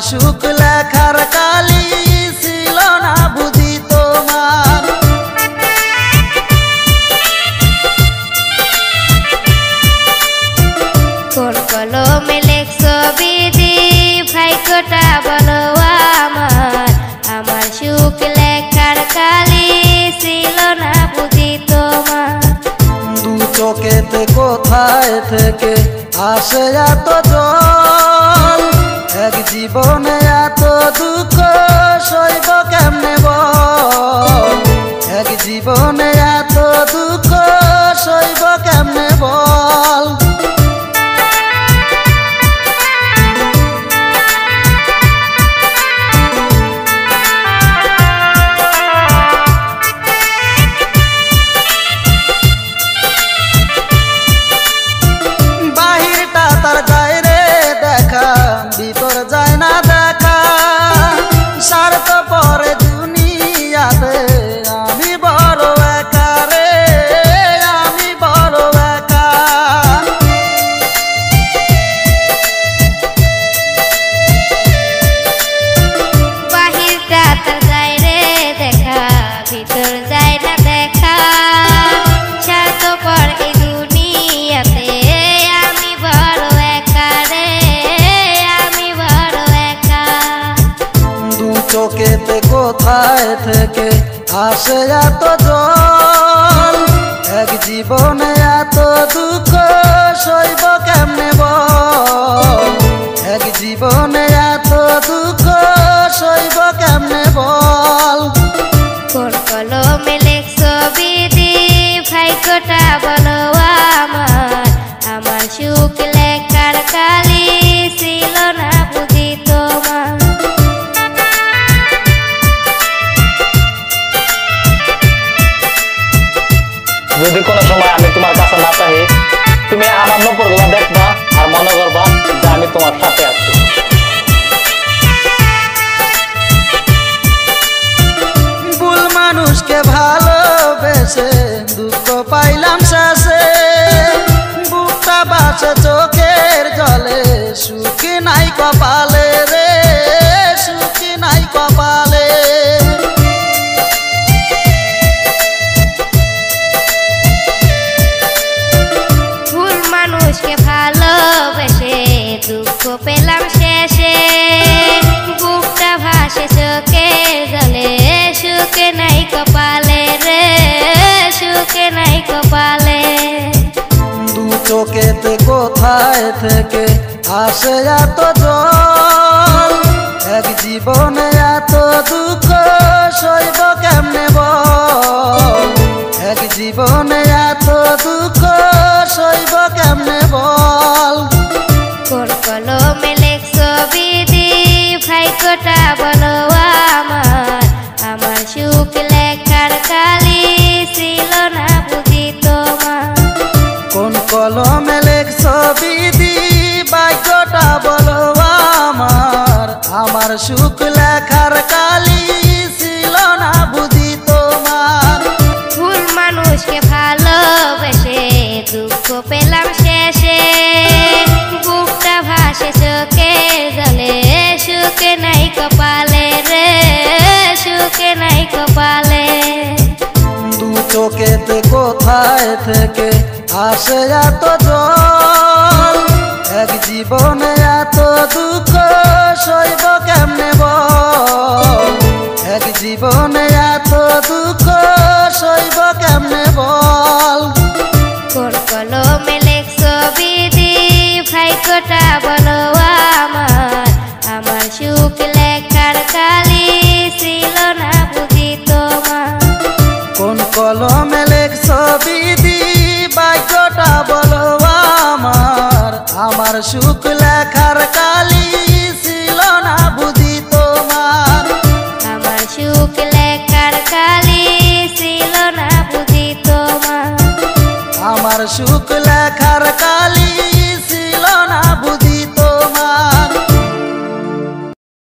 সুখ লেখার কালি ছিল না বুঝি তোমার। কোন কলমে লেখছো বিধি ভাগ্যটা বলো আমার, আমার সুখ লেখার কালি ছিল না বুঝি তোমার। দু চোখেতে কোথায় থেকে আসে এত জল, এক জীবনে এত দুঃখ সইব কেমনে বল, এক জীবনে এত দুঃখ সইব কেমনে বল। বাহিরটা তার যায় রে দেখা, ভিতর যায় না দেখা, স্বার্থ পরে দুনিয়াতে আমি বড় একা রে, আমি বড় একা। বাহিরটা তার যায় রে দেখা, ভিতর যায় না দেখা, স্বার্থপর এই দুনিয়াতে আমি বড় একা রে, আমি বড় একা। দু চোখেতে কোথায় থেকে আসে এত জল, এক জীবনে এত দুঃখ সইব কেমনে বল, এক জীবনে এত দুঃখ সইব কেমনে বল। কোন কলমে লেখছো বিধি ভাগ্যটা বলো আমার, আমার সুখ লেখার কালি ছিল না বুঝি তোমার। যদি কোনো সময় আমি তোমার কাছে না চাই, তুমি আমার নপুরগুলো দেখবা আর মনে করবা যে আমি তোমার সাথে আছি। ভুল মানুষকে ভালোবেসে দুঃখ পাইলাম শেষে, বুকটা বাসে চোখের জলে, সুখ নাই কপালে রে, সুখ নাই কপালে। ভুল মানুষকে ভালোবেসে দুঃখ পেলাম শেষে, বুকটা ভাসে চোখের জলে, সুখ নাই কপালে রে, সুখ নাই কপালে। দু চোখেতে কোথায় থেকে আসে এত জল, এক জীবনে এত দুঃখ সইব কেমনে বল, এক জীবনে এত দুঃখ সইব কেমনে বল। কোন কলমে লেখছো বিধি ভাগ্যটা বলো আমার, আমার সুখ লেখার কালি ছিল না বুঝি তোমার। কোন কলমে লেখছো বিধি ভাগ্যটা বলো আমার, আমার সুখ লেখার কালি ছিল না বুঝি তোমার। ভুল মানুষকে ভালোবেসে দুঃখ পেলাম শেষে, বুকটা ভাসে চোখের জলে, সুখ নাই কপালে রে, সুখ নাই কপালে। দু চোখেতে কোথায় থেকে আসে এত জল, এক জীবনে এত দুঃখ সইব কেমনে বল, এক জীবনে এত দুঃখ সইব কেমনে বল। কোন কলমে লেখছো বিধি ভাগ্যটা বলো আমার, আমার সুখ লেখার কালি ছিল না বুঝি তোমার। কোন কলমে লেখছো বিধি ভাগ্যটা বলো আমার, আমার সুখ লেখার কালি ছিল না বুঝি তোমার। আমার সুখ লেখার কালি ছিল না বুঝি তোমার। আমার সুখ লেখা